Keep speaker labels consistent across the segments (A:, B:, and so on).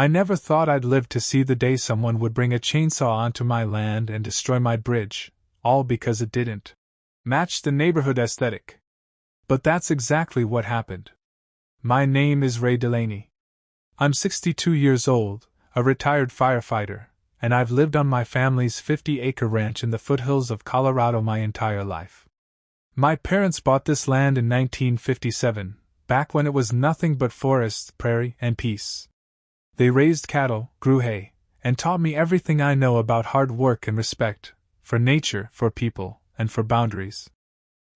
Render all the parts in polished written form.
A: I never thought I'd live to see the day someone would bring a chainsaw onto my land and destroy my bridge, all because it didn't match the neighborhood aesthetic. But that's exactly what happened. My name is Ray Delaney. I'm 62 years old, a retired firefighter, and I've lived on my family's 50-acre ranch in the foothills of Colorado my entire life. My parents bought this land in 1957, back when it was nothing but forest, prairie, and peace. They raised cattle, grew hay, and taught me everything I know about hard work and respect, for nature, for people, and for boundaries.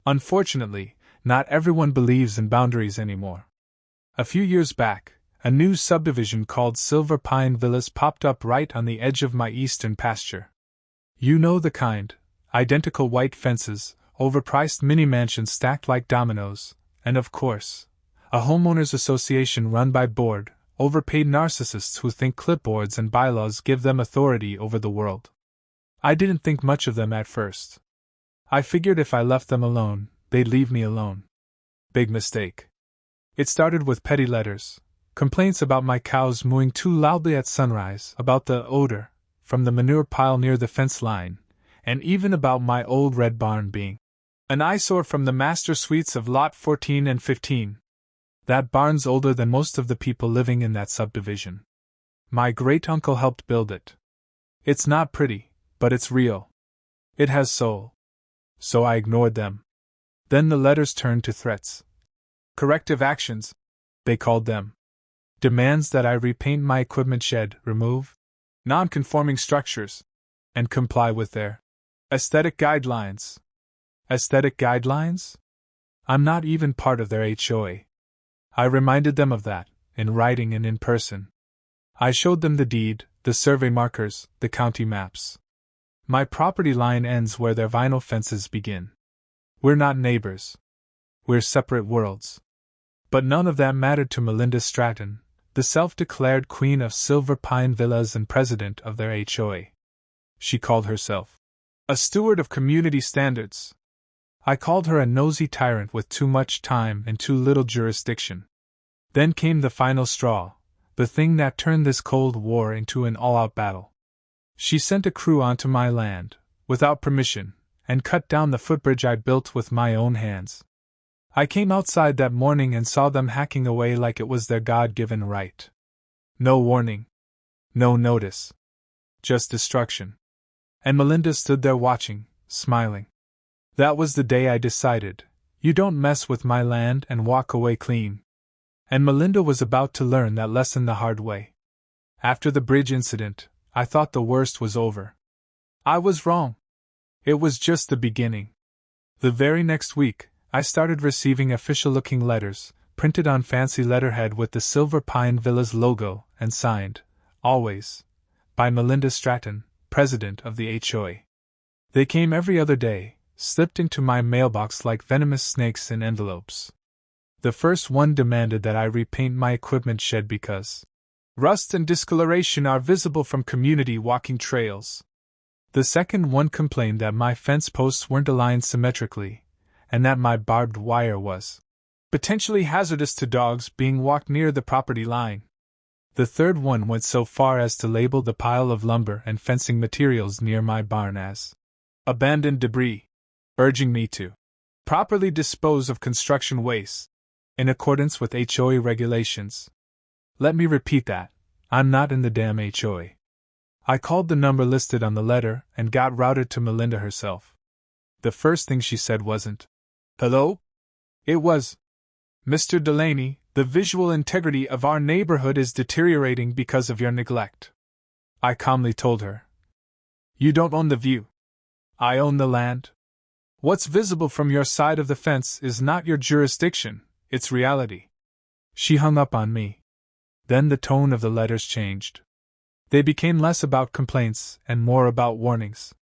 A: Unfortunately, not everyone believes in boundaries anymore. A few years back, a new subdivision called Silver Pine Villas popped up right on the edge of my eastern pasture. You know the kind: identical white fences, overpriced mini-mansions stacked like dominoes, and of course, a homeowners association run by bored, overpaid narcissists who think clipboards and bylaws give them authority over the world. I didn't think much of them at first. I figured if I left them alone, they'd leave me alone. Big mistake. It started with petty letters, complaints about my cows mooing too loudly at sunrise, about the odor from the manure pile near the fence line, and even about my old red barn being an eyesore from the master suites of Lot 14 and 15. That barn's older than most of the people living in that subdivision. My great-uncle helped build it. It's not pretty, but it's real. It has soul. So I ignored them. Then the letters turned to threats. Corrective actions, they called them. Demands that I repaint my equipment shed, remove non-conforming structures, and comply with their aesthetic guidelines. Aesthetic guidelines? I'm not even part of their HOA. I reminded them of that, in writing and in person. I showed them the deed, the survey markers, the county maps. My property line ends where their vinyl fences begin. We're not neighbors. We're separate worlds. But none of that mattered to Melinda Stratton, the self-declared queen of Silver Pine Villas and president of their HOA. She called herself a steward of community standards. I called her a nosy tyrant with too much time and too little jurisdiction. Then came the final straw, the thing that turned this Cold War into an all-out battle. She sent a crew onto my land, without permission, and cut down the footbridge I built with my own hands. I came outside that morning and saw them hacking away like it was their God-given right. No warning. No notice. Just destruction. And Melinda stood there watching, smiling. That was the day I decided, you don't mess with my land and walk away clean. And Melinda was about to learn that lesson the hard way. After the bridge incident, I thought the worst was over. I was wrong. It was just the beginning. The very next week, I started receiving official-looking letters, printed on fancy letterhead with the Silver Pine Villas logo, and signed, always, by Melinda Stratton, president of the HOA. They came every other day, slipped into my mailbox like venomous snakes in envelopes. The first one demanded that I repaint my equipment shed because rust and discoloration are visible from community walking trails. The second one complained that my fence posts weren't aligned symmetrically, and that my barbed wire was potentially hazardous to dogs being walked near the property line. The third one went so far as to label the pile of lumber and fencing materials near my barn as abandoned debris, urging me to properly dispose of construction waste, in accordance with HOA regulations. Let me repeat that, I'm not in the damn HOA. I called the number listed on the letter and got routed to Melinda herself. The first thing she said wasn't, "Hello?" It was, "Mr. Delaney, the visual integrity of our neighborhood is deteriorating because of your neglect." I calmly told her, "You don't own the view. I own the land. What's visible from your side of the fence is not your jurisdiction, it's reality." She hung up on me. Then the tone of the letters changed. They became less about complaints and more about warnings.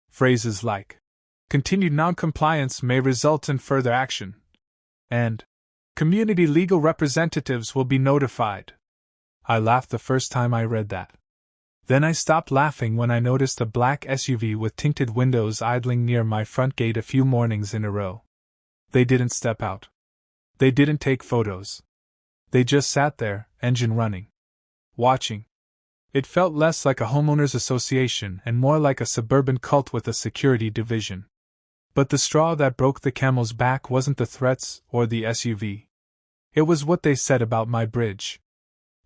A: Phrases like, "Continued non-compliance may result in further action," and "Community legal representatives will be notified." I laughed the first time I read that. Then I stopped laughing when I noticed a black SUV with tinted windows idling near my front gate a few mornings in a row. They didn't step out. They didn't take photos. They just sat there, engine running. watching. It felt less like a homeowners association and more like a suburban cult with a security division. But the straw that broke the camel's back wasn't the threats or the SUV. It was what they said about my bridge.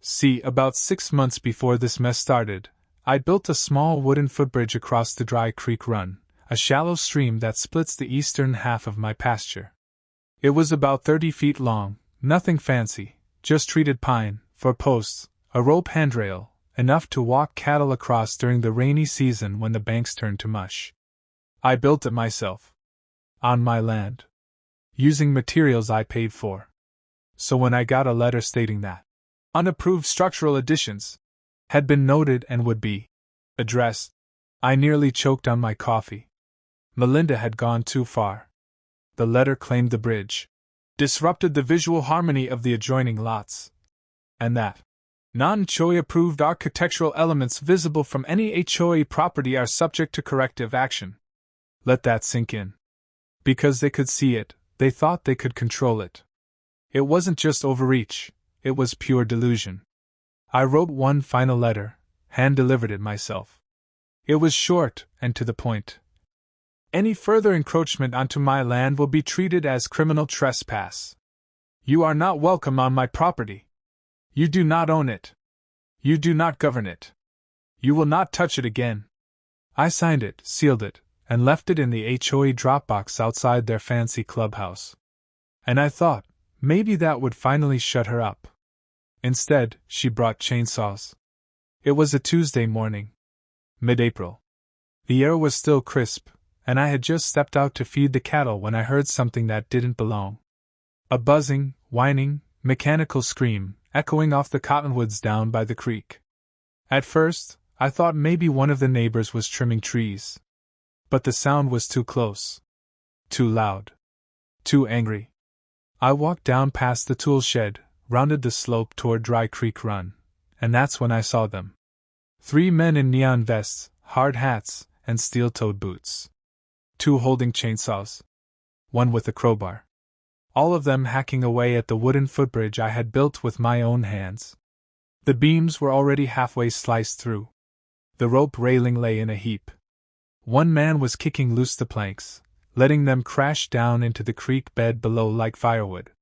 A: See, about 6 months before this mess started, I'd built a small wooden footbridge across the Dry Creek Run, a shallow stream that splits the eastern half of my pasture. It was about 30 feet long, nothing fancy, just treated pine, for posts, a rope handrail, enough to walk cattle across during the rainy season when the banks turned to mush. I built it myself. On my land. Using materials I paid for. So when I got a letter stating that unapproved structural additions had been noted and would be addressed, I nearly choked on my coffee. Melinda had gone too far. The letter claimed the bridge disrupted the visual harmony of the adjoining lots, and that non-HOA approved architectural elements visible from any HOA property are subject to corrective action. Let that sink in. Because they could see it, they thought they could control it. It wasn't just overreach, it was pure delusion. I wrote one final letter, hand-delivered it myself. It was short and to the point. Any further encroachment onto my land will be treated as criminal trespass. You are not welcome on my property. You do not own it. You do not govern it. You will not touch it again. I signed it, sealed it, and left it in the HOA Dropbox outside their fancy clubhouse. And I thought, maybe that would finally shut her up. Instead, she brought chainsaws. It was a Tuesday morning. Mid-April. The air was still crisp, and I had just stepped out to feed the cattle when I heard something that didn't belong. A buzzing, whining, mechanical scream, echoing off the cottonwoods down by the creek. At first, I thought maybe one of the neighbors was trimming trees. But the sound was too close. Too loud. Too angry. I walked down past the tool shed, rounded the slope toward Dry Creek Run, and that's when I saw them. 3 men in neon vests, hard hats, and steel-toed boots. 2 holding chainsaws. 1 with a crowbar. All of them hacking away at the wooden footbridge I had built with my own hands. The beams were already halfway sliced through. The rope railing lay in a heap. One man was kicking loose the planks, letting them crash down into the creek bed below like firewood.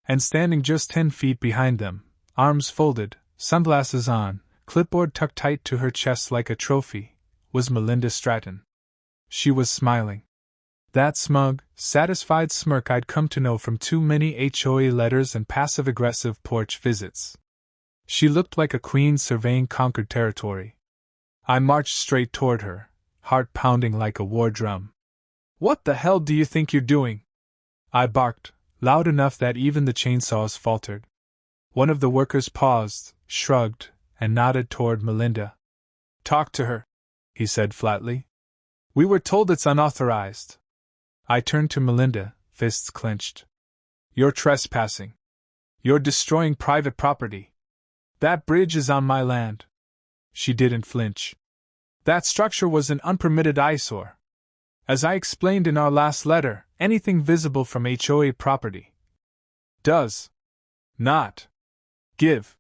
A: And standing just 10 feet behind them, arms folded, sunglasses on, clipboard tucked tight to her chest like a trophy, was Melinda Stratton. She was smiling. That smug, satisfied smirk I'd come to know from too many HOA letters and passive-aggressive porch visits. She looked like a queen surveying conquered territory. I marched straight toward her, heart pounding like a war drum. "What the hell do you think you're doing?" I barked, loud enough that even the chainsaws faltered. One of the workers paused, shrugged, and nodded toward Melinda. "Talk to her," he said flatly. "We were told it's unauthorized." I turned to Melinda, fists clenched. "You're trespassing. You're destroying private property. That bridge is on my land." She didn't flinch. "That structure was an unpermitted eyesore. As I explained in our last letter, anything visible from HOA property does not give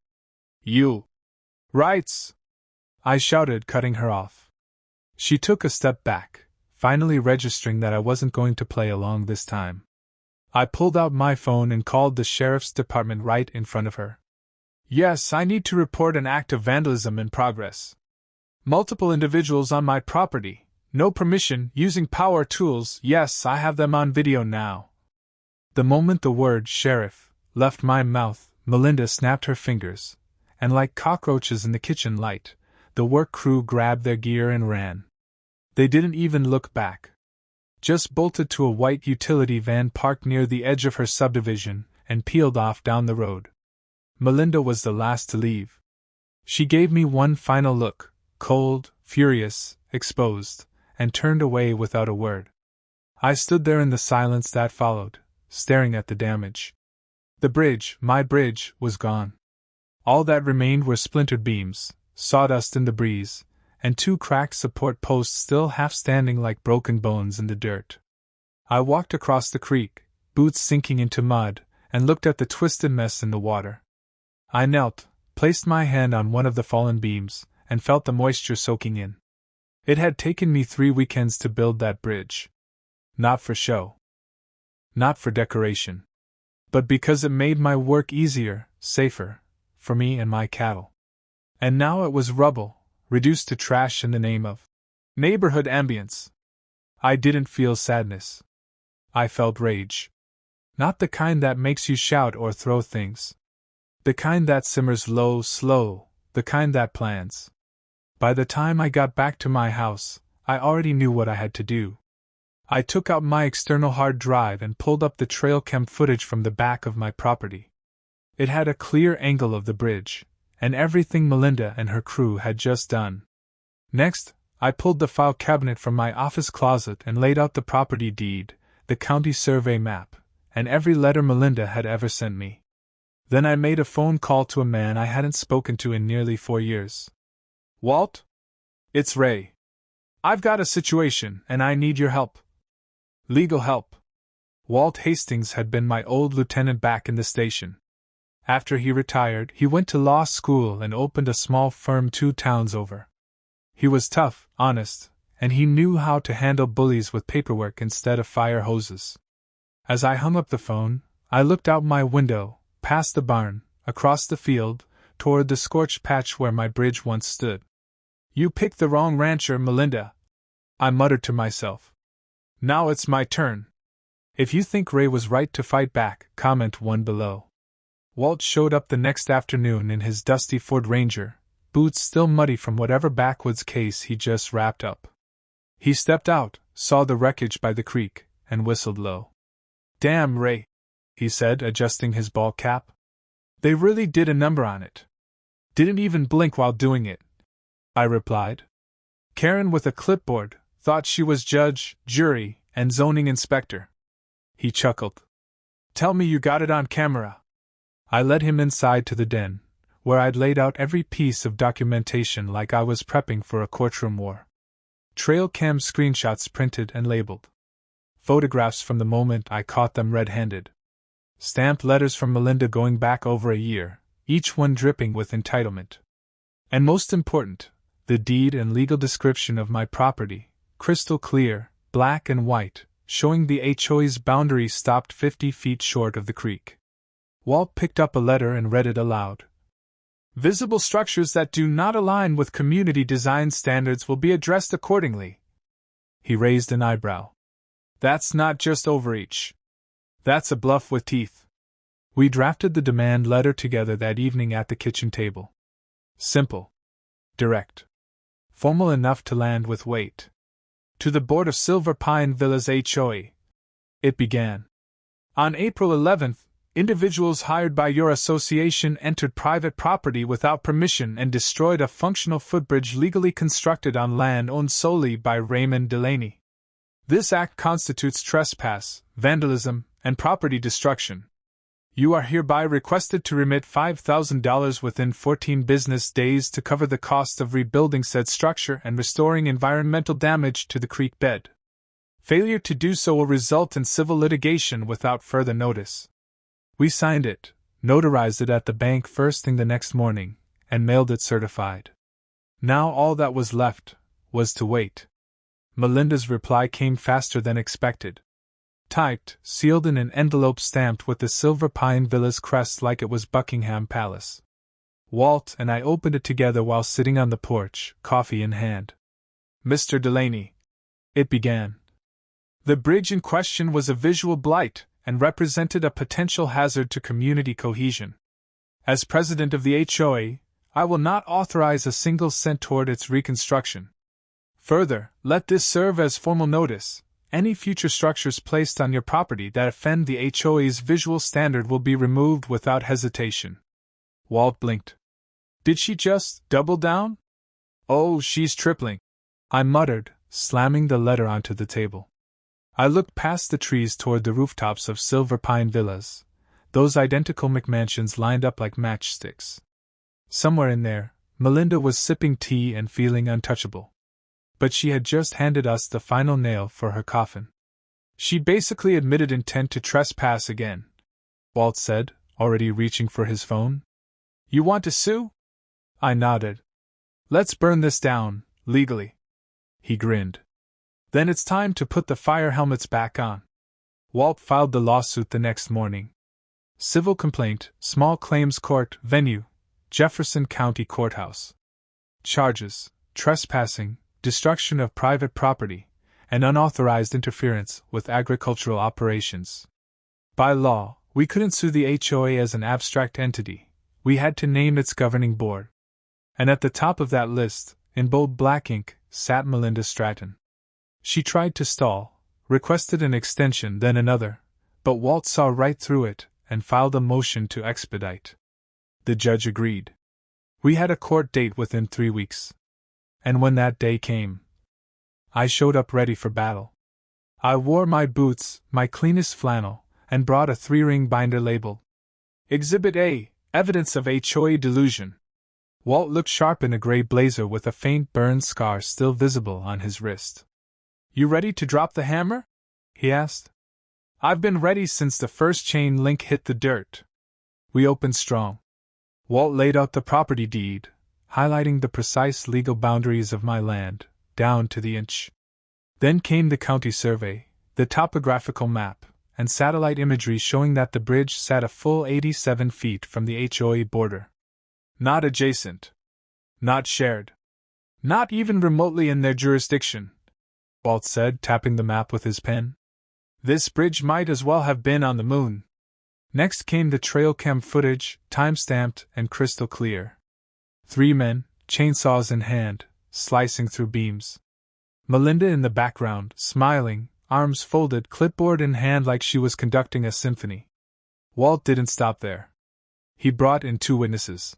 A: you rights," I shouted, cutting her off. She took a step back, finally registering that I wasn't going to play along this time. I pulled out my phone and called the sheriff's department right in front of her. "Yes, I need to report an act of vandalism in progress. Multiple individuals on my property, no permission, using power tools. Yes, I have them on video now." The moment the word sheriff left my mouth, Melinda snapped her fingers, and like cockroaches in the kitchen light, the work crew grabbed their gear and ran. They didn't even look back. Just bolted to a white utility van parked near the edge of her subdivision and peeled off down the road. Melinda was the last to leave. She gave me one final look, cold, furious, exposed, and turned away without a word. I stood there in the silence that followed, staring at the damage. The bridge, my bridge, was gone. All that remained were splintered beams, sawdust in the breeze, and 2 cracked support posts still half standing like broken bones in the dirt. I walked across the creek, boots sinking into mud, and looked at the twisted mess in the water. I knelt, placed my hand on one of the fallen beams, and felt the moisture soaking in. It had taken me 3 weekends to build that bridge. Not for show. Not for decoration. But because it made my work easier, safer, for me and my cattle. And now it was rubble, reduced to trash in the name of neighborhood ambience. I didn't feel sadness. I felt rage. Not the kind that makes you shout or throw things. The kind that simmers low, slow, the kind that plans. By the time I got back to my house, I already knew what I had to do. I took out my external hard drive and pulled up the trail cam footage from the back of my property. It had a clear angle of the bridge, and everything Melinda and her crew had just done. Next, I pulled the file cabinet from my office closet and laid out the property deed, the county survey map, and every letter Melinda had ever sent me. Then I made a phone call to a man I hadn't spoken to in nearly 4 years. "Walt? It's Ray. I've got a situation and I need your help." Legal help. Walt Hastings had been my old lieutenant back in the station. After he retired, he went to law school and opened a small firm 2 towns over. He was tough, honest, and he knew how to handle bullies with paperwork instead of fire hoses. As I hung up the phone, I looked out my window, past the barn, across the field, toward the scorched patch where my bridge once stood. "You picked the wrong rancher, Melinda," I muttered to myself. "Now it's my turn. If you think Ray was right to fight back, comment 1 below." Walt showed up the next afternoon in his dusty Ford Ranger, boots still muddy from whatever backwoods case he just wrapped up. He stepped out, saw the wreckage by the creek, and whistled low. "Damn, Ray," he said, adjusting his ball cap. "They really did a number on it." "Didn't even blink while doing it," I replied. "Karen with a clipboard thought she was judge, jury, and zoning inspector." He chuckled. "Tell me you got it on camera." I led him inside to the den, where I'd laid out every piece of documentation like I was prepping for a courtroom war. Trail cam screenshots printed and labeled. Photographs from the moment I caught them red-handed. Stamped letters from Melinda going back over a year, each one dripping with entitlement. And most important, the deed and legal description of my property, crystal clear, black and white, showing the HOA's boundary stopped 50 feet short of the creek. Walt picked up a letter and read it aloud. "Visible structures that do not align with community design standards will be addressed accordingly." He raised an eyebrow. "That's not just overreach. That's a bluff with teeth." We drafted the demand letter together that evening at the kitchen table. Simple. Direct. Formal enough to land with weight. "To the Board of Silver Pine Villas HOA." It began. "On April 11th, individuals hired by your association entered private property without permission and destroyed a functional footbridge legally constructed on land owned solely by Raymond Delaney. This act constitutes trespass, vandalism, and property destruction. You are hereby requested to remit $5,000 within 14 business days to cover the cost of rebuilding said structure and restoring environmental damage to the creek bed. Failure to do so will result in civil litigation without further notice." We signed it, notarized it at the bank first thing the next morning, and mailed it certified. Now all that was left was to wait. Melinda's reply came faster than expected. Typed, sealed in an envelope stamped with the Silver Pine Villas crest like it was Buckingham Palace. Walt and I opened it together while sitting on the porch, coffee in hand. "Mr. Delaney," it began. "The bridge in question was a visual blight and represented a potential hazard to community cohesion. As president of the HOA, I will not authorize a single cent toward its reconstruction. Further, let this serve as formal notice. Any future structures placed on your property that offend the HOA's visual standard will be removed without hesitation." Walt blinked. "Did she just double down?" "Oh, she's tripling," I muttered, slamming the letter onto the table. I looked past the trees toward the rooftops of Silver Pine Villas, those identical McMansions lined up like matchsticks. Somewhere in there, Melinda was sipping tea and feeling untouchable. But she had just handed us the final nail for her coffin. "She basically admitted intent to trespass again," Walt said, already reaching for his phone. You want to sue? I nodded. Let's burn this down, legally. He grinned. Then it's time to put the fire helmets back on. Walt filed the lawsuit the next morning. Civil complaint, small claims court, venue, Jefferson County Courthouse. Charges: trespassing, destruction of private property, and unauthorized interference with agricultural operations. By law, we couldn't sue the HOA as an abstract entity. We had to name its governing board. And at the top of that list, in bold black ink, sat Melinda Stratton. She tried to stall, requested an extension, then another, but Walt saw right through it and filed a motion to expedite. The judge agreed. We had a court date within 3 weeks. And when that day came, I showed up ready for battle. I wore my boots, my cleanest flannel, and brought a 3-ring binder labeled Exhibit A, Evidence of HOA Delusion. Walt looked sharp in a gray blazer with a faint burn scar still visible on his wrist. You ready to drop the hammer? He asked. I've been ready since the first chain link hit the dirt. We opened strong. Walt laid out the property deed, highlighting the precise legal boundaries of my land, down to the inch. Then came the county survey, the topographical map, and satellite imagery showing that the bridge sat a full 87 feet from the HOA border. Not adjacent. Not shared. Not even remotely in their jurisdiction, Walt said, tapping the map with his pen. This bridge might as well have been on the moon. Next came the trail cam footage, time-stamped and crystal clear. 3 men, chainsaws in hand, slicing through beams. Melinda in the background, smiling, arms folded, clipboard in hand like she was conducting a symphony. Walt didn't stop there. He brought in 2 witnesses.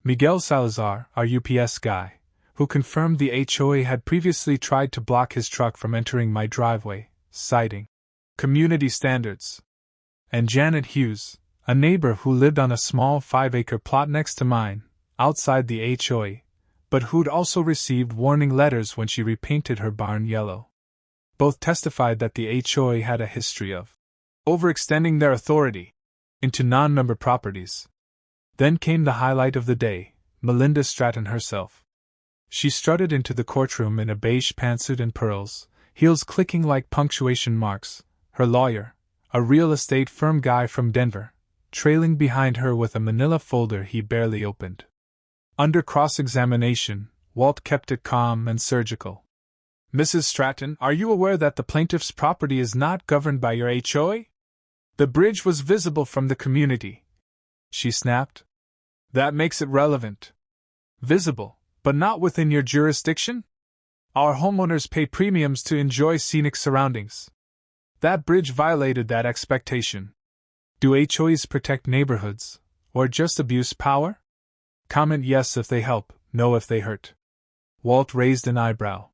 A: Miguel Salazar, our UPS guy, who confirmed the HOA had previously tried to block his truck from entering my driveway, citing community standards. And Janet Hughes, a neighbor who lived on a small 5-acre plot next to mine, outside the HOA, but who'd also received warning letters when she repainted her barn yellow. Both testified that the HOA had a history of overextending their authority into non-member properties. Then came the highlight of the day, Melinda Stratton herself. She strutted into the courtroom in a beige pantsuit and pearls, heels clicking like punctuation marks, her lawyer, a real estate firm guy from Denver, trailing behind her with a manila folder he barely opened. Under cross-examination, Walt kept it calm and surgical. Mrs. Stratton, are you aware that the plaintiff's property is not governed by your HOA? The bridge was visible from the community, she snapped. That makes it relevant. Visible, but not within your jurisdiction? Our homeowners pay premiums to enjoy scenic surroundings. That bridge violated that expectation. Do HOAs protect neighborhoods, or just abuse power? Comment yes if they help, no if they hurt. Walt raised an eyebrow.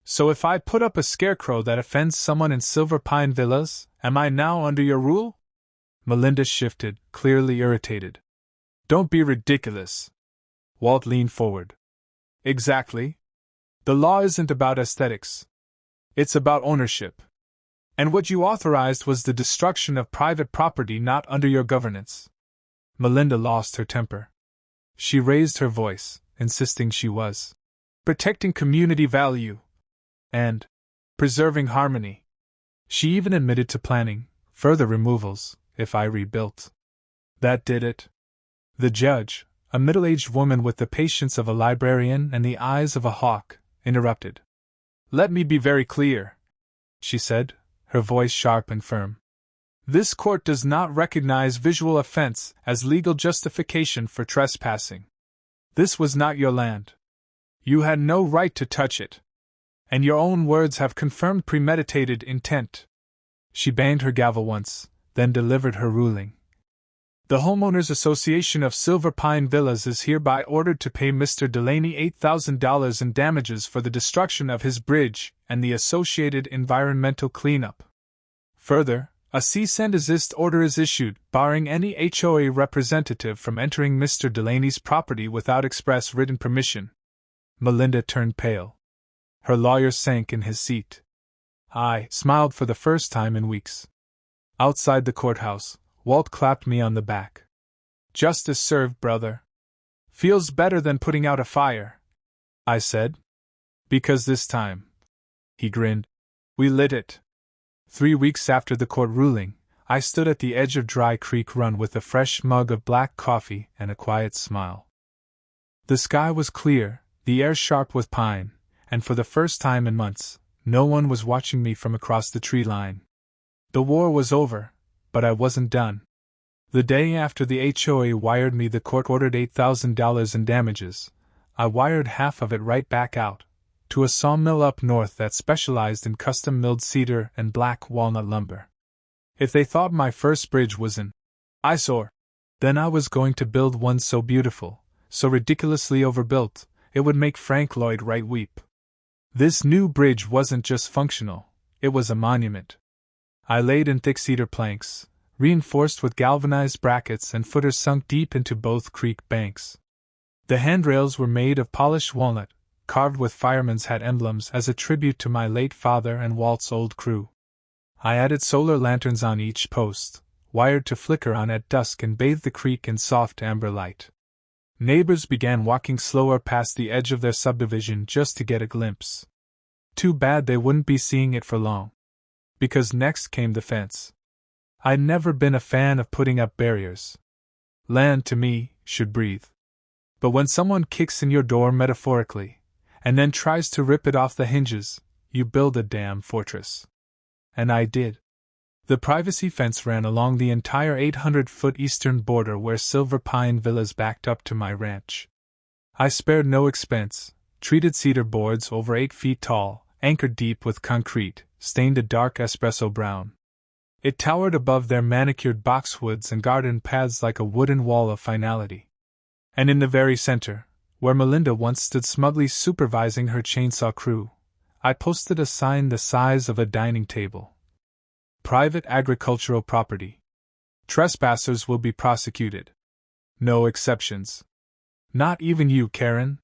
A: So if I put up a scarecrow that offends someone in Silver Pine Villas, am I now under your rule? Melinda shifted, clearly irritated. Don't be ridiculous. Walt leaned forward. Exactly. The law isn't about aesthetics. It's about ownership. And what you authorized was the destruction of private property not under your governance. Melinda lost her temper. She raised her voice, insisting she was protecting community value and preserving harmony. She even admitted to planning further removals if I rebuilt. That did it. The judge, a middle-aged woman with the patience of a librarian and the eyes of a hawk, interrupted. Let me be very clear, she said, her voice sharp and firm. This court does not recognize visual offense as legal justification for trespassing. This was not your land. You had no right to touch it. And your own words have confirmed premeditated intent. She banged her gavel once, then delivered her ruling. The Homeowners Association of Silver Pine Villas is hereby ordered to pay Mr. Delaney $8,000 in damages for the destruction of his bridge and the associated environmental cleanup. Further, a cease and desist order is issued, barring any HOA representative from entering Mr. Delaney's property without express written permission. Melinda turned pale. Her lawyer sank in his seat. I smiled for the first time in weeks. Outside the courthouse, Walt clapped me on the back. Justice served, brother. Feels better than putting out a fire, I said. Because this time, he grinned, we lit it. 3 weeks after the court ruling, I stood at the edge of Dry Creek Run with a fresh mug of black coffee and a quiet smile. The sky was clear, the air sharp with pine, and for the first time in months, no one was watching me from across the tree line. The war was over, but I wasn't done. The day after the HOA wired me the court ordered $8,000 in damages, I wired half of it right back out, to a sawmill up north that specialized in custom-milled cedar and black walnut lumber. If they thought my first bridge was an eyesore, then I was going to build one so beautiful, so ridiculously overbuilt, it would make Frank Lloyd Wright weep. This new bridge wasn't just functional, it was a monument. I laid in thick cedar planks, reinforced with galvanized brackets and footers sunk deep into both creek banks. The handrails were made of polished walnut, carved with firemen's hat emblems as a tribute to my late father and Walt's old crew. I added solar lanterns on each post, wired to flicker on at dusk and bathe the creek in soft amber light. Neighbors began walking slower past the edge of their subdivision just to get a glimpse. Too bad they wouldn't be seeing it for long. Because next came the fence. I'd never been a fan of putting up barriers. Land, to me, should breathe. But when someone kicks in your door metaphorically, and then tries to rip it off the hinges, you build a damn fortress. And I did. The privacy fence ran along the entire 800-foot eastern border where silver pine villas backed up to my ranch. I spared no expense, treated cedar boards over 8 feet tall, anchored deep with concrete, stained a dark espresso brown. It towered above their manicured boxwoods and garden paths like a wooden wall of finality. And in the very center, where Melinda once stood smugly supervising her chainsaw crew, I posted a sign the size of a dining table. Private agricultural property. Trespassers will be prosecuted. No exceptions. Not even you, Karen.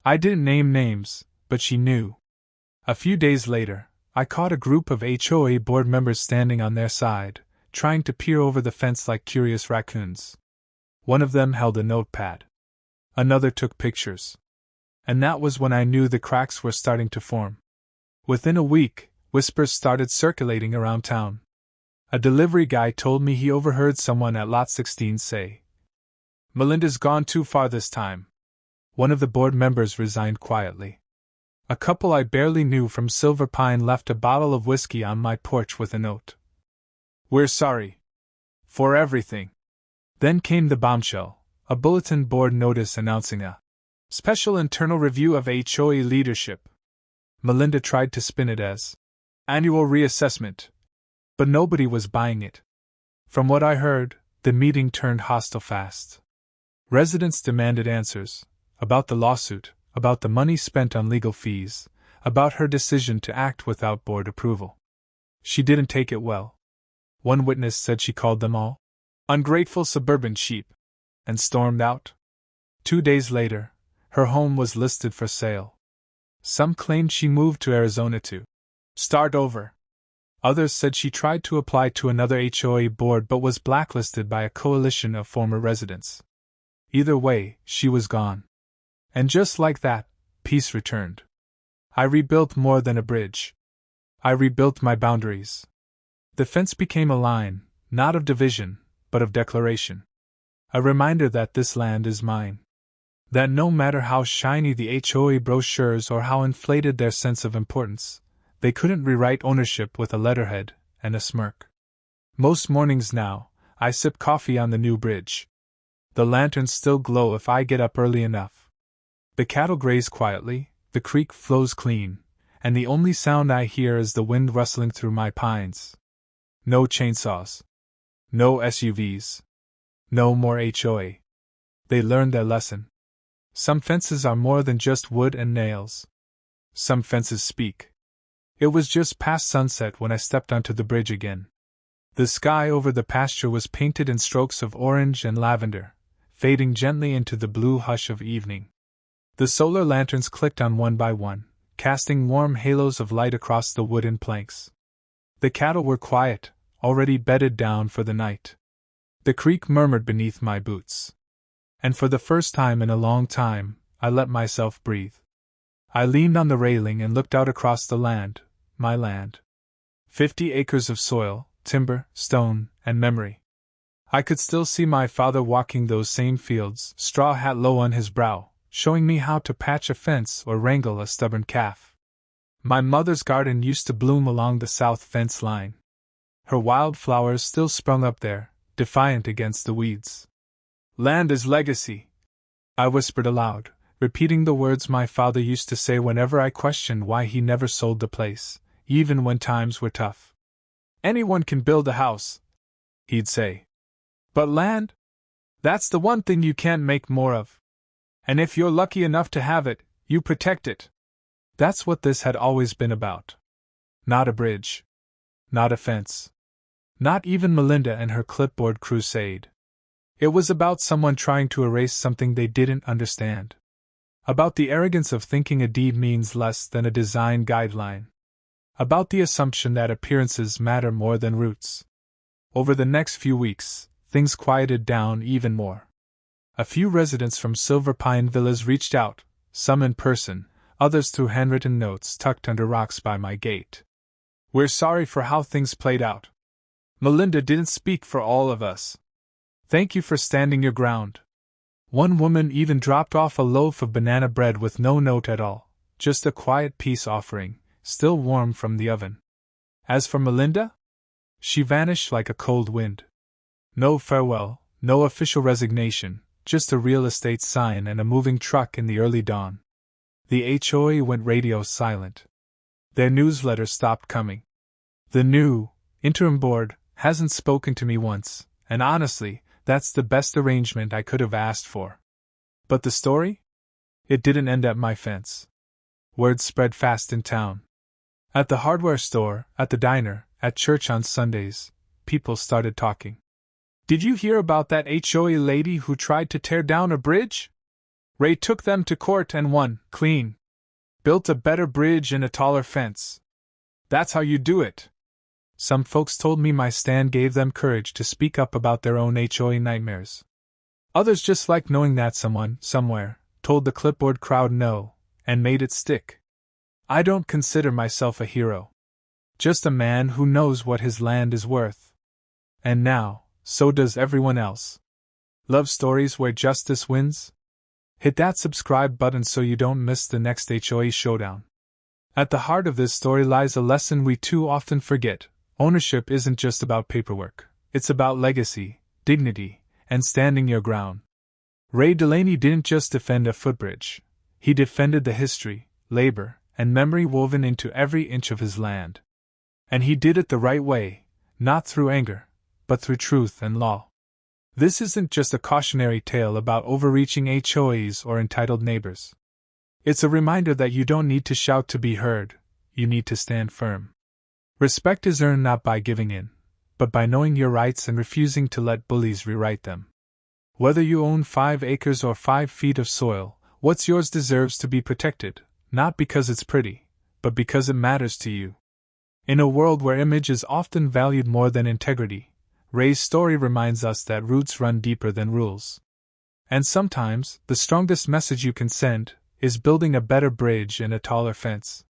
A: I didn't name names, but she knew. A few days later, I caught a group of HOA board members standing on their side, trying to peer over the fence like curious raccoons. One of them held a notepad. Another took pictures. And that was when I knew the cracks were starting to form. Within a week, whispers started circulating around town. A delivery guy told me he overheard someone at Lot 16 say, "Melinda's gone too far this time." One of the board members resigned quietly. A couple I barely knew from Silver Pine left a bottle of whiskey on my porch with a note. "We're sorry. For everything." Then came the bombshell, a bulletin board notice announcing a special internal review of HOA leadership. Melinda tried to spin it as annual reassessment, but nobody was buying it. From what I heard, the meeting turned hostile fast. Residents demanded answers about the lawsuit, about the money spent on legal fees, about her decision to act without board approval. She didn't take it well. One witness said she called them all ungrateful suburban sheep, and stormed out. 2 days later, her home was listed for sale. Some claimed she moved to Arizona to start over. Others said she tried to apply to another HOA board but was blacklisted by a coalition of former residents. Either way, she was gone. And just like that, peace returned. I rebuilt more than a bridge. I rebuilt my boundaries. The fence became a line, not of division, but of declaration. A reminder that this land is mine. That no matter how shiny the HOA brochures or how inflated their sense of importance, they couldn't rewrite ownership with a letterhead and a smirk. Most mornings now, I sip coffee on the new bridge. The lanterns still glow if I get up early enough. The cattle graze quietly, the creek flows clean, and the only sound I hear is the wind rustling through my pines. No chainsaws. No SUVs. No more HOA. They learned their lesson. Some fences are more than just wood and nails. Some fences speak. It was just past sunset when I stepped onto the bridge again. The sky over the pasture was painted in strokes of orange and lavender, fading gently into the blue hush of evening. The solar lanterns clicked on one by one, casting warm halos of light across the wooden planks. The cattle were quiet, already bedded down for the night. The creak murmured beneath my boots. And for the first time in a long time, I let myself breathe. I leaned on the railing and looked out across the land, my land. 50 acres of soil, timber, stone, and memory. I could still see my father walking those same fields, straw hat low on his brow, showing me how to patch a fence or wrangle a stubborn calf. My mother's garden used to bloom along the south fence line. Her wild flowers still sprung up there, defiant against the weeds. Land is legacy, I whispered aloud, repeating the words my father used to say whenever I questioned why he never sold the place, even when times were tough. Anyone can build a house, he'd say. But land? That's the one thing you can't make more of. And if you're lucky enough to have it, you protect it. That's what this had always been about. Not a bridge. Not a fence. Not even Melinda and her clipboard crusade. It was about someone trying to erase something they didn't understand. About the arrogance of thinking a deed means less than a design guideline. About the assumption that appearances matter more than roots. Over the next few weeks, things quieted down even more. A few residents from Silver Pine Villas reached out, some in person, others through handwritten notes tucked under rocks by my gate. We're sorry for how things played out. Melinda didn't speak for all of us. Thank you for standing your ground. One woman even dropped off a loaf of banana bread with no note at all, just a quiet peace offering, still warm from the oven. As for Melinda? She vanished like a cold wind. No farewell, no official resignation, just a real estate sign and a moving truck in the early dawn. The HOA went radio silent. Their newsletter stopped coming. The new, interim board hasn't spoken to me once, and honestly, that's the best arrangement I could have asked for. But the story? It didn't end at my fence. Word spread fast in town. At the hardware store, at the diner, at church on Sundays, people started talking. Did you hear about that HOA lady who tried to tear down a bridge? Ray took them to court and won, clean. Built a better bridge and a taller fence. That's how you do it. Some folks told me my stand gave them courage to speak up about their own HOA nightmares. Others just liked knowing that someone, somewhere, told the clipboard crowd no, and made it stick. I don't consider myself a hero. Just a man who knows what his land is worth. And now, so does everyone else. Love stories where justice wins? Hit that subscribe button so you don't miss the next HOA showdown. At the heart of this story lies a lesson we too often forget. Ownership isn't just about paperwork. It's about legacy, dignity, and standing your ground. Ray Delaney didn't just defend a footbridge. He defended the history, labor, and memory woven into every inch of his land. And he did it the right way, not through anger, but through truth and law. This isn't just a cautionary tale about overreaching HOAs or entitled neighbors. It's a reminder that you don't need to shout to be heard, you need to stand firm. Respect is earned not by giving in, but by knowing your rights and refusing to let bullies rewrite them. Whether you own 5 acres or 5 feet of soil, what's yours deserves to be protected, not because it's pretty, but because it matters to you. In a world where image is often valued more than integrity, Ray's story reminds us that roots run deeper than rules. And sometimes, the strongest message you can send is building a better bridge and a taller fence.